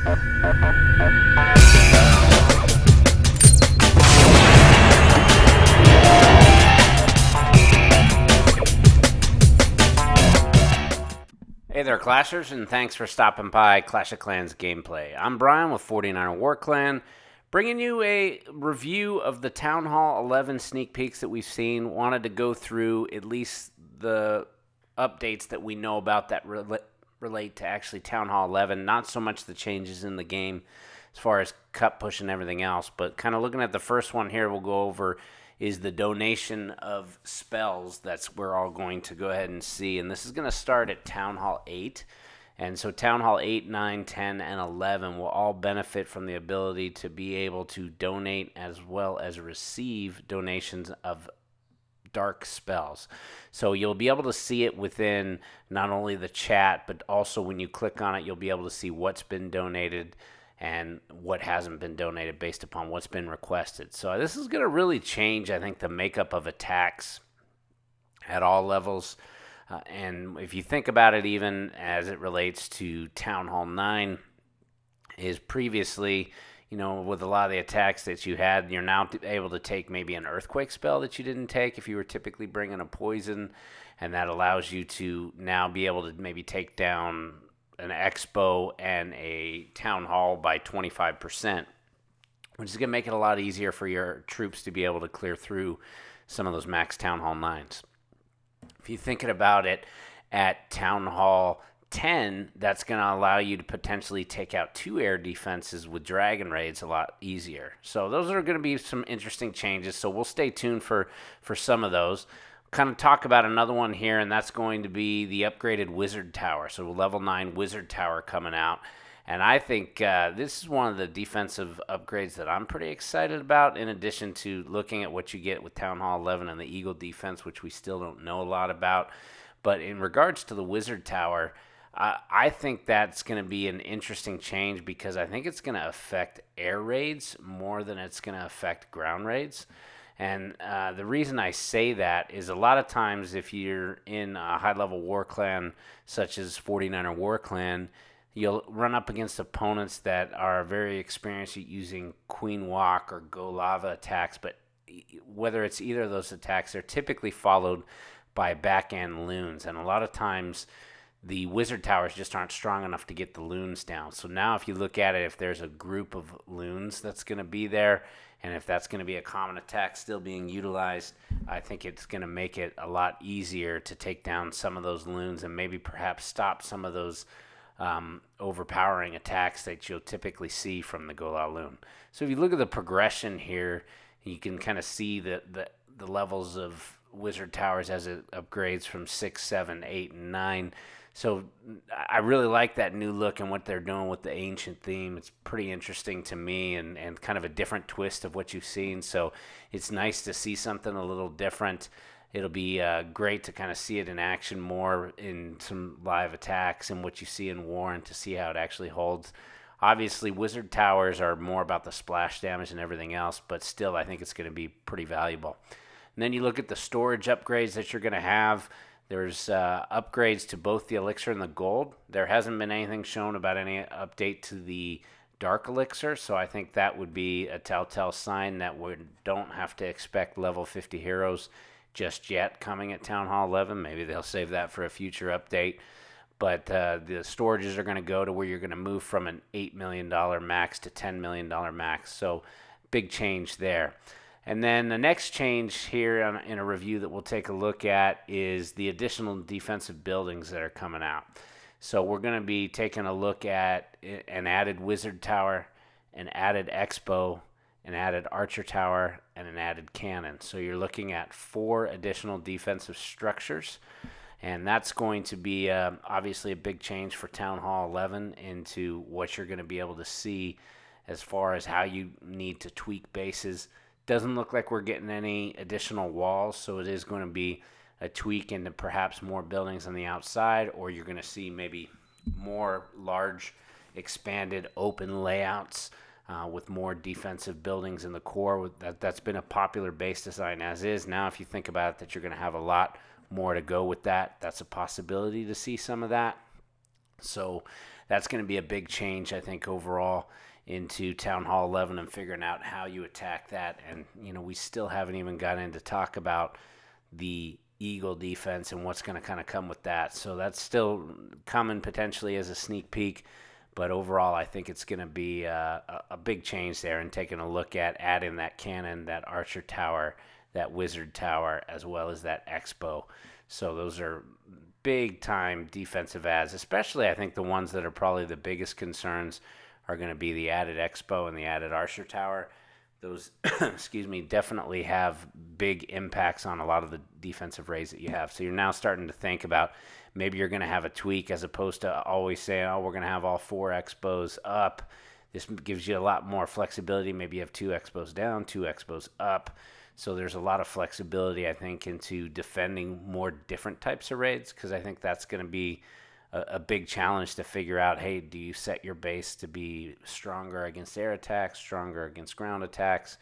Hey there, Clashers, and thanks for stopping by Clash of Clans Gameplay. I'm Brian with 49er War Clan, bringing you a review of the Town Hall 11 sneak peeks that we've seen. Wanted to go through at least the updates that we know about that relate to actually Town Hall 11, not so much the changes in the game as far as cut push and everything else, but kind of looking at the first one here, we'll go over is the donation of spells. That's we're all going to go ahead and see. And this is going to start at Town Hall 8. And so Town Hall 8, 9, 10, and 11 will all benefit from the ability to be able to donate as well as receive donations of dark spells. So you'll be able to see it within not only the chat, but also when you click on it, you'll be able to see what's been donated and what hasn't been donated based upon what's been requested. So this is going to really change, I think, the makeup of attacks at all levels. And if you think about it, even as it relates to Town Hall 9, is previously, with a lot of the attacks that you had, you're now able to take maybe an earthquake spell that you didn't take if you were typically bringing a poison, and that allows you to now be able to maybe take down an expo and a town hall by 25%, which is going to make it a lot easier for your troops to be able to clear through some of those max town hall 9s. If you're thinking about it at town hall 10, that's going to allow you to potentially take out 2 air defenses with dragon raids a lot easier. So those are going to be some interesting changes, so we'll stay tuned for some of those. Kind of talk about another one here, and that's going to be the upgraded Wizard Tower. So level 9 Wizard Tower coming out. And I think this is one of the defensive upgrades that I'm pretty excited about, in addition to looking at what you get with Town Hall 11 and the Eagle defense, which we still don't know a lot about. But in regards to the Wizard Tower, I think that's going to be an interesting change, because I think it's going to affect air raids more than it's going to affect ground raids. And the reason I say that is a lot of times if you're in a high-level war clan such as 49er War Clan, you'll run up against opponents that are very experienced at using Queen Walk or Go Lava attacks, but whether it's either of those attacks, they're typically followed by back-end loons. And a lot of times the Wizard Towers just aren't strong enough to get the loons down. So now if you look at it, if there's a group of loons that's going to be there, and if that's going to be a common attack still being utilized, I think it's going to make it a lot easier to take down some of those loons and maybe perhaps stop some of those overpowering attacks that you'll typically see from the Gola loon. So if you look at the progression here, you can kind of see the levels of Wizard Towers as it upgrades from 6, 7, 8, and 9. So I really like that new look and what they're doing with the ancient theme. It's pretty interesting to me, and kind of a different twist of what you've seen. So it's nice to see something a little different. It'll be great to kind of see it in action more in some live attacks and what you see in war, and to see how it actually holds. Obviously, Wizard Towers are more about the splash damage and everything else, but still I think it's going to be pretty valuable. And then you look at the storage upgrades that you're going to have. There's upgrades to both the elixir and the gold. There hasn't been anything shown about any update to the dark elixir, so I think that would be a telltale sign that we don't have to expect level 50 heroes just yet coming at Town Hall 11. Maybe they'll save that for a future update. But the storages are going to go to where you're going to move from an $8 million max to $10 million max. So big change there. And then the next change here in a review that we'll take a look at is the additional defensive buildings that are coming out. So we're going to be taking a look at an added Wizard Tower, an added Expo, an added Archer Tower, and an added Cannon. So you're looking at 4 additional defensive structures. And that's going to be obviously a big change for Town Hall 11 into what you're going to be able to see as far as how you need to tweak bases. Doesn't look like we're getting any additional walls, so it is going to be a tweak into perhaps more buildings on the outside, or you're going to see maybe more large, expanded, open layouts with more defensive buildings in the core. That's been a popular base design as is. Now, if you think about it, that you're going to have a lot more to go with that. That's a possibility to see some of that. So that's going to be a big change, I think, overall into Town Hall 11 and figuring out how you attack that. And, we still haven't even gotten into talk about the Eagle defense and what's going to kind of come with that. So that's still coming potentially as a sneak peek. But overall, I think it's going to be a big change there, and taking a look at adding that cannon, that archer tower, that wizard tower, as well as that expo. So those are big time defensive adds, especially I think the ones that are probably the biggest concerns are going to be the added expo and the added archer tower. Those, excuse me, definitely have big impacts on a lot of the defensive raids that you have. So you're now starting to think about maybe you're going to have a tweak as opposed to always saying, oh, we're going to have all 4 expos up. This gives you a lot more flexibility. Maybe you have 2 expos down, 2 expos up. So there's a lot of flexibility, I think, into defending more different types of raids, because I think that's going to be a big challenge to figure out, hey, do you set your base to be stronger against air attacks, stronger against ground attacks,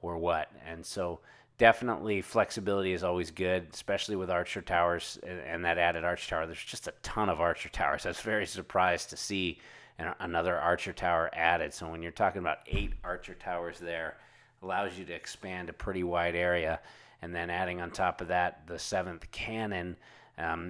or what? And so definitely flexibility is always good, especially with archer towers and that added archer tower. There's just a ton of archer towers. I was very surprised to see another archer tower added. So when you're talking about 8 archer towers there, allows you to expand a pretty wide area. And then adding on top of that, the 7th cannon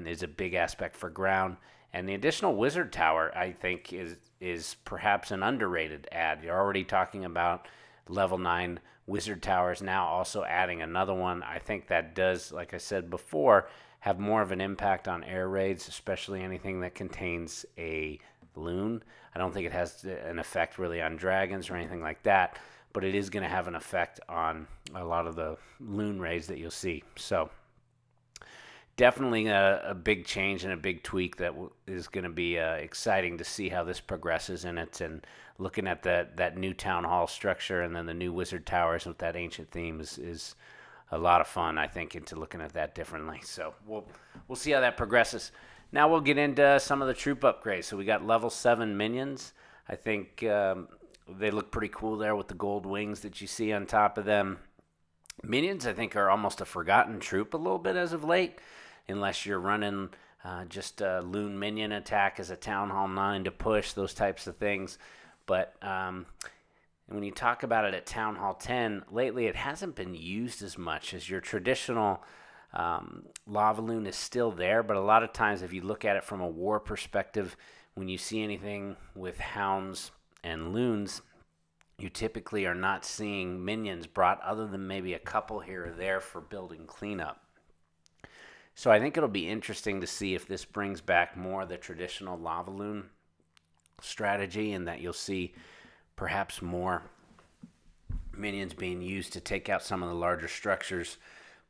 is a big aspect for ground. And the additional wizard tower, I think, is perhaps an underrated add. You're already talking about level 9 wizard towers, now also adding another one. I think that does, like I said before, have more of an impact on air raids, especially anything that contains a loon. I don't think it has an effect really on dragons or anything like that, but it is going to have an effect on a lot of the loon raids that you'll see. So definitely a big change and a big tweak that is going to be exciting to see how this progresses in it. And looking at that new town hall structure and then the new wizard towers with that ancient theme is a lot of fun, I think, into looking at that differently. So we'll see how that progresses. Now we'll get into some of the troop upgrades. So we got level 7 minions. I think they look pretty cool there with the gold wings that you see on top of them. Minions, I think, are almost a forgotten troop a little bit as of late, unless you're running just a loon minion attack as a Town Hall 9 to push, those types of things. But when you talk about it at Town Hall 10, lately it hasn't been used as much as your traditional lava loon is still there. But a lot of times, if you look at it from a war perspective, when you see anything with hounds and loons, you typically are not seeing minions brought other than maybe a couple here or there for building cleanup. So I think it'll be interesting to see if this brings back more of the traditional lava loon strategy, and that you'll see perhaps more minions being used to take out some of the larger structures.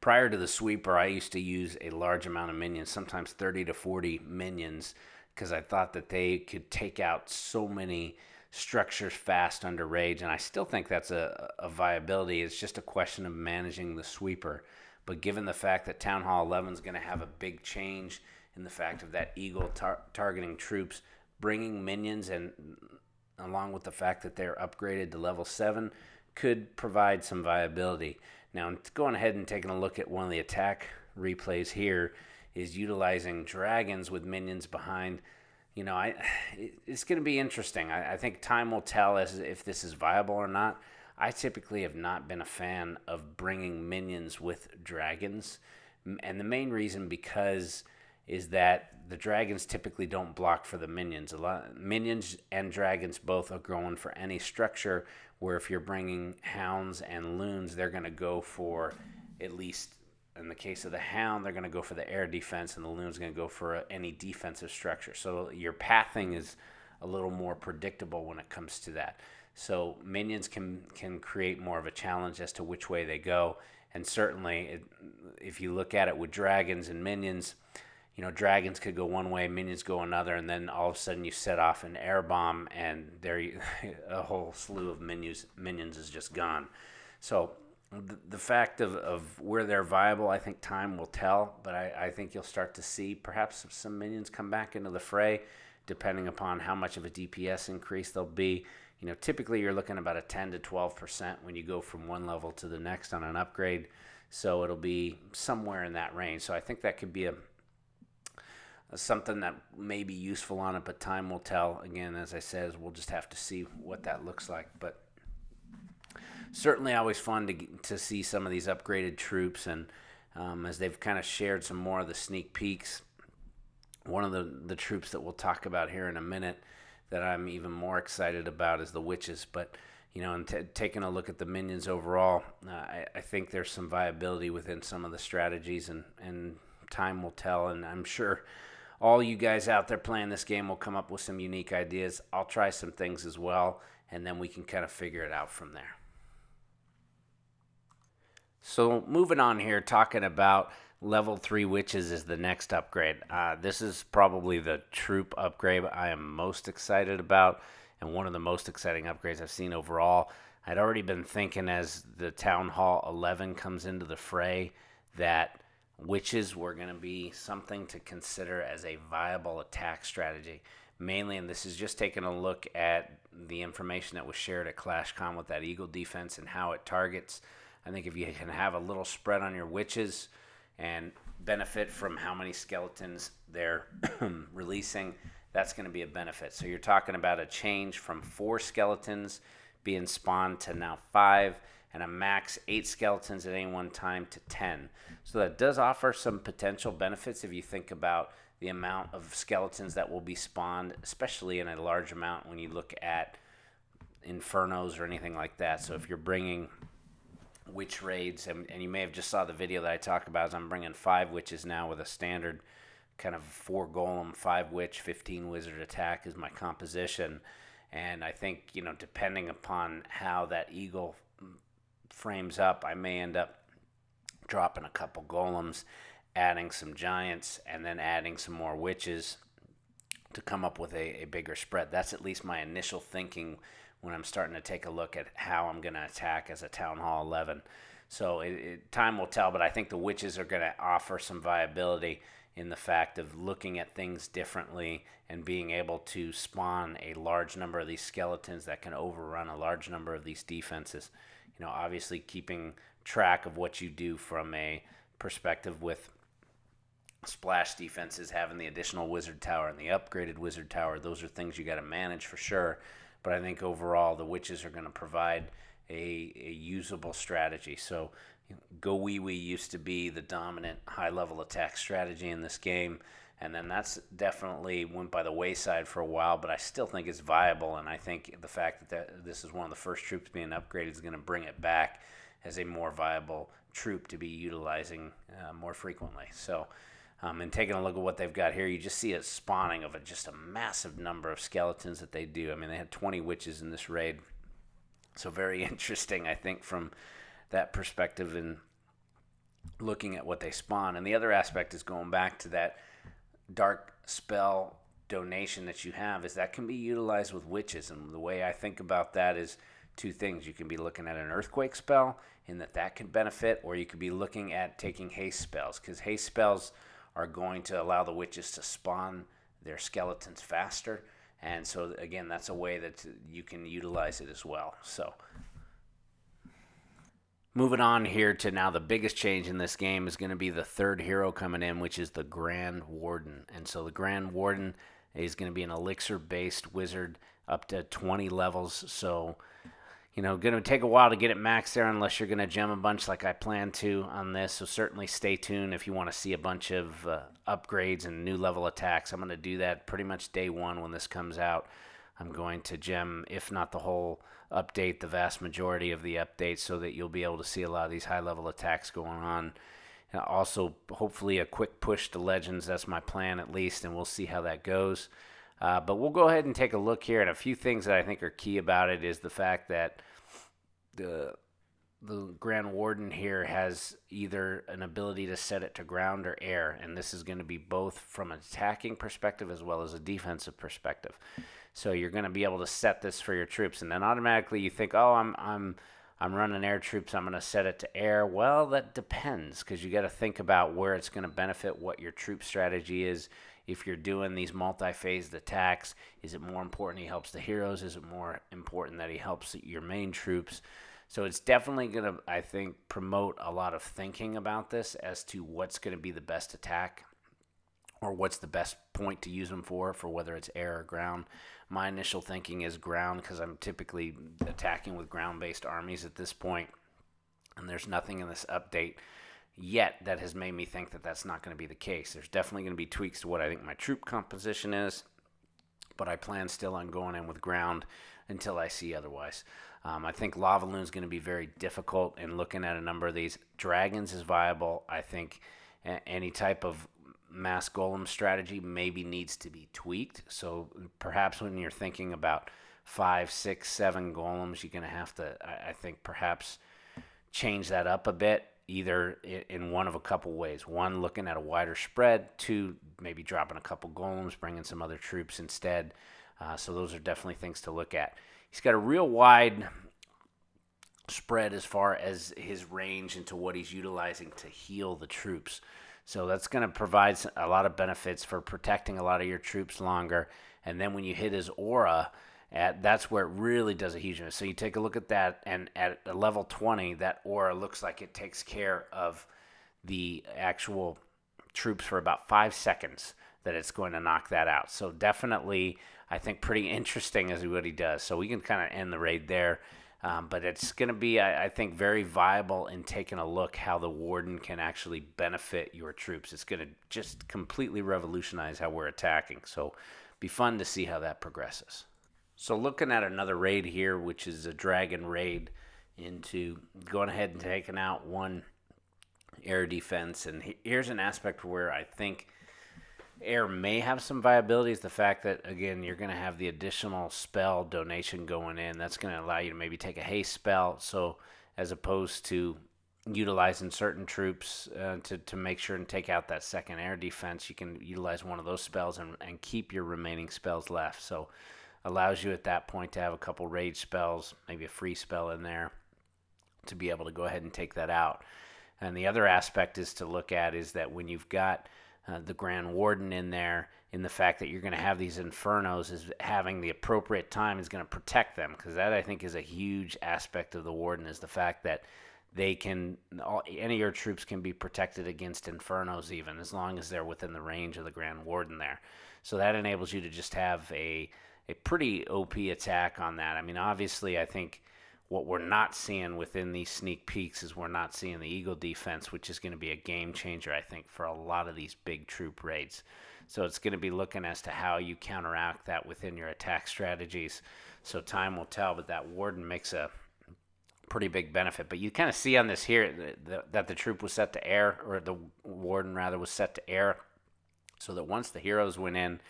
Prior to the sweeper, I used to use a large amount of minions, sometimes 30 to 40 minions, because I thought that they could take out so many structures fast under raids, and I still think that's a viability. It's just a question of managing the sweeper. But given the fact that Town Hall 11 is going to have a big change in the fact of that eagle targeting troops, bringing minions, and along with the fact that they're upgraded to level 7, could provide some viability. Now, going ahead and taking a look at one of the attack replays here is utilizing dragons with minions behind. It's going to be interesting. I think time will tell as if this is viable or not. I typically have not been a fan of bringing minions with dragons. And the main reason is that the dragons typically don't block for the minions. Minions and dragons both are going for any structure, where if you're bringing hounds and loons, they're going to go for, at least in the case of the hound, they're going to go for the air defense, and the loon's going to go for any defensive structure. So your pathing is a little more predictable when it comes to that. So minions can create more of a challenge as to which way they go. And certainly, if you look at it with dragons and minions, dragons could go one way, minions go another, and then all of a sudden you set off an air bomb, and there a whole slew of minions is just gone. So the fact of where they're viable, I think time will tell, but I think you'll start to see perhaps some minions come back into the fray, depending upon how much of a DPS increase there'll be. Typically you're looking about a 10 to 12% when you go from one level to the next on an upgrade. So it'll be somewhere in that range. So I think that could be something that may be useful on it, but time will tell. Again, as I said, we'll just have to see what that looks like. But certainly always fun to see some of these upgraded troops, and as they've kind of shared some more of the sneak peeks. One of the troops that we'll talk about here in a minute that I'm even more excited about is the witches. But and taking a look at the minions overall, I think there's some viability within some of the strategies, and time will tell. And I'm sure all you guys out there playing this game will come up with some unique ideas. I'll try some things as well, and then we can kind of figure it out from there. So moving on here, talking about level 3 witches is the next upgrade. This is probably the troop upgrade I am most excited about, and one of the most exciting upgrades I've seen overall. I'd already been thinking as the Town Hall 11 comes into the fray that witches were going to be something to consider as a viable attack strategy. Mainly, and this is just taking a look at the information that was shared at ClashCon with that Eagle defense and how it targets. I think if you can have a little spread on your witches and benefit from how many skeletons they're releasing, that's going to be a benefit. So you're talking about a change from 4 skeletons being spawned to now 5, and a max 8 skeletons at any one time to 10. So that does offer some potential benefits if you think about the amount of skeletons that will be spawned, especially in a large amount when you look at infernos or anything like that. So if you're bringing witch raids, and you may have just saw the video that I talk about, is I'm bringing 5 witches now with a standard kind of 4 golem, 5 witch, 15 wizard attack is my composition. And I think, depending upon how that eagle frames up, I may end up dropping a couple golems, adding some giants, and then adding some more witches to come up with a bigger spread. That's at least my initial thinking when I'm starting to take a look at how I'm going to attack as a Town Hall 11. So time will tell, but I think the witches are going to offer some viability in the fact of looking at things differently and being able to spawn a large number of these skeletons that can overrun a large number of these defenses. Obviously keeping track of what you do from a perspective with splash defenses, having the additional wizard tower and the upgraded wizard tower, those are things you got to manage for sure. But I think overall the witches are going to provide a usable strategy. So Go Wee Wee used to be the dominant high-level attack strategy in this game, and then that's definitely went by the wayside for a while, but I still think it's viable, and I think the fact that this is one of the first troops being upgraded is going to bring it back as a more viable troop to be utilizing more frequently. So and taking a look at what they've got here, you just see a spawning of just a massive number of skeletons that they do. I mean, they had 20 witches in this raid. So very interesting, I think, from that perspective and looking at what they spawn. And the other aspect is going back to that dark spell donation that you have, is that can be utilized with witches. And the way I think about that is 2 things. You can be looking at an earthquake spell in that can benefit, or you could be looking at taking haste spells, because haste spells are going to allow the witches to spawn their skeletons faster. And so, again, that's a way that you can utilize it as well. So, moving on here to now the biggest change in this game is going to be the 3rd hero coming in, which is the Grand Warden. And so the Grand Warden is going to be an elixir-based wizard up to 20 levels. So, going to take a while to get it maxed there unless you're going to gem a bunch like I plan to on this. So certainly stay tuned if you want to see a bunch of upgrades and new level attacks. I'm going to do that pretty much day 1 when this comes out. I'm going to gem, if not the whole update, the vast majority of the updates, so that you'll be able to see a lot of these high-level attacks going on. And also, hopefully a quick push to Legends. That's my plan at least, and we'll see how that goes. But we'll go ahead and take a look here, and a few things that I think are key about it is the fact that the Grand Warden here has either an ability to set it to ground or air, and this is going to be both from an attacking perspective as well as a defensive perspective. So you're going to be able to set this for your troops, and then automatically you think, oh, I'm running air troops, I'm going to set it to air. Well, that depends, because you got to think about where it's going to benefit, what your troop strategy is. If you're doing these multi-phased attacks, is it more important he helps the heroes? Is it more important that he helps your main troops? So it's definitely going to, I think, promote a lot of thinking about this as to what's going to be the best attack or what's the best point to use them for whether it's air or ground. My initial thinking is ground because I'm typically attacking with ground-based armies at this point, and there's nothing in this update yet that has made me think that that's not going to be the case. There's definitely going to be tweaks to what I think my troop composition is, but I plan still on going in with ground until I see otherwise. I think Lava Loon is going to be very difficult, and looking at a number of these, Dragons is viable. I think any type of mass golem strategy maybe needs to be tweaked. So perhaps when you're thinking about 5, 6, 7 golems, you're going to have to, I think, perhaps change that up a bit, either in one of a couple ways. One, looking at a wider spread. Two, maybe dropping a couple golems, bringing some other troops instead. So those are definitely things to look at. He's got a real wide spread as far as his range into what he's utilizing to heal the troops. So that's going to provide a lot of benefits for protecting a lot of your troops longer. And then when you hit his aura, that's where it really does a huge difference. So you take a look at that, and at a level 20, that aura looks like it takes care of the actual troops for about 5 seconds, that it's going to knock that out. So definitely, I think, pretty interesting as what he does. So we can kind of end the raid there. But it's going to be, I think, very viable in taking a look how the Warden can actually benefit your troops. It's going to just completely revolutionize how we're attacking. So be fun to see how that progresses. So looking at another raid here, which is a dragon raid, into going ahead and taking out one air defense. And here's an aspect where I think air may have some viability, is the fact that, again, you're going to have the additional spell donation going in. That's going to allow you to maybe take a haste spell. So as opposed to utilizing certain troops to make sure and take out that second air defense, you can utilize one of those spells and keep your remaining spells left. So allows you at that point to have a couple rage spells, maybe a free spell in there, to be able to go ahead and take that out. And the other aspect is to look at is that when you've got the Grand Warden in there, in the fact that you're going to have these Infernos, is having the appropriate time is going to protect them, because that, I think, is a huge aspect of the Warden, is the fact that they can, any of your troops can be protected against Infernos, even as long as they're within the range of the Grand Warden there. So that enables you to just have a pretty OP attack on that. I mean, obviously, I think what we're not seeing within these sneak peeks is we're not seeing the Eagle defense, which is going to be a game changer, I think, for a lot of these big troop raids. So it's going to be looking as to how you counteract that within your attack strategies. So time will tell, but that Warden makes a pretty big benefit. But you kind of see on this here that the troop was set to air, or the Warden, rather, was set to air, so that once the heroes went in,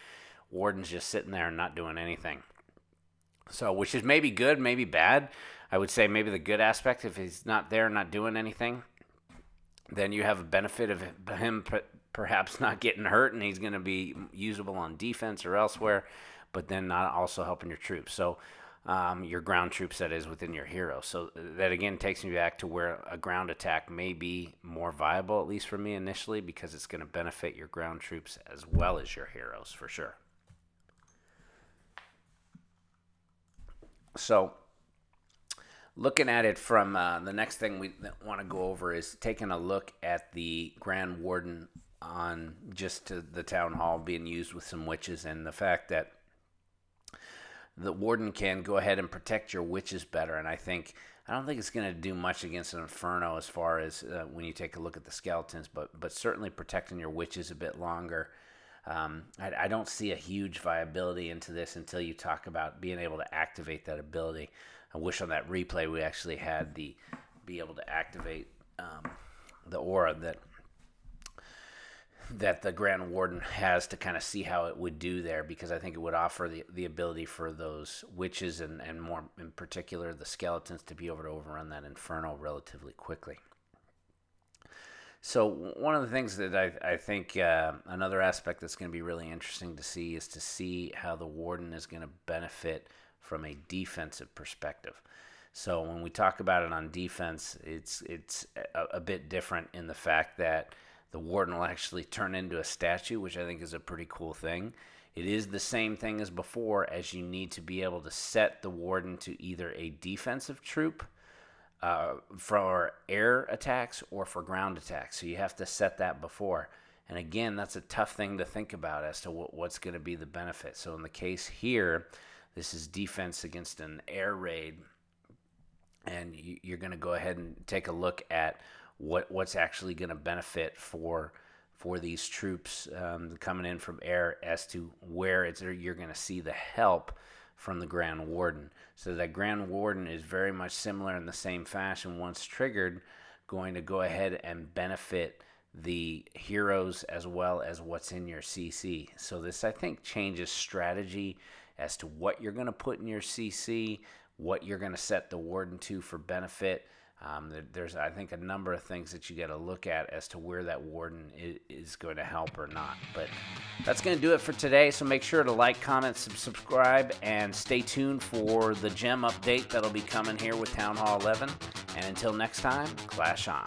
Warden's just sitting there and not doing anything. So, which is maybe good, maybe bad. I would say maybe the good aspect, if he's not there, not doing anything, then you have a benefit of him perhaps not getting hurt, and he's going to be usable on defense or elsewhere, but then not also helping your troops. So your ground troops, that is, within your hero. So that, again, takes me back to where a ground attack may be more viable, at least for me initially, because it's going to benefit your ground troops as well as your heroes, for sure. So looking at it from the next thing we want to go over is taking a look at the Grand Warden on just the town hall being used with some witches, and the fact that the Warden can go ahead and protect your witches better. And I don't think it's going to do much against an Inferno as far as when you take a look at the skeletons, but certainly protecting your witches a bit longer. I don't see a huge viability into this until you talk about being able to activate that ability. I wish on that replay we actually had be able to activate the aura that the Grand Warden has, to kind of see how it would do there, because I think it would offer the ability for those witches and more in particular the skeletons to be able to overrun that Inferno relatively quickly. So one of the things that I think another aspect that's going to be really interesting to see is to see how the Warden is going to benefit from a defensive perspective. So when we talk about it on defense, it's a bit different in the fact that the Warden will actually turn into a statue, which I think is a pretty cool thing. It is the same thing as before, as you need to be able to set the Warden to either a defensive troop for air attacks or for ground attacks. So you have to set that before. And again, that's a tough thing to think about as to what's going to be the benefit. So in the case here, this is defense against an air raid, and you're going to go ahead and take a look at what's actually going to benefit for these troops coming in from air, as to where you're going to see the help from the Grand Warden. So that Grand Warden is very much similar in the same fashion. Once triggered, going to go ahead and benefit the heroes as well as what's in your CC. So this, I think, changes strategy as to what you're going to put in your CC, what you're going to set the Warden to for benefit. There's, I think, a number of things that you got to look at as to where that Warden is going to help or not. But that's going to do it for today. So make sure to like, comment, subscribe, and stay tuned for the gem update that'll be coming here with Town Hall 11. And until next time, clash on.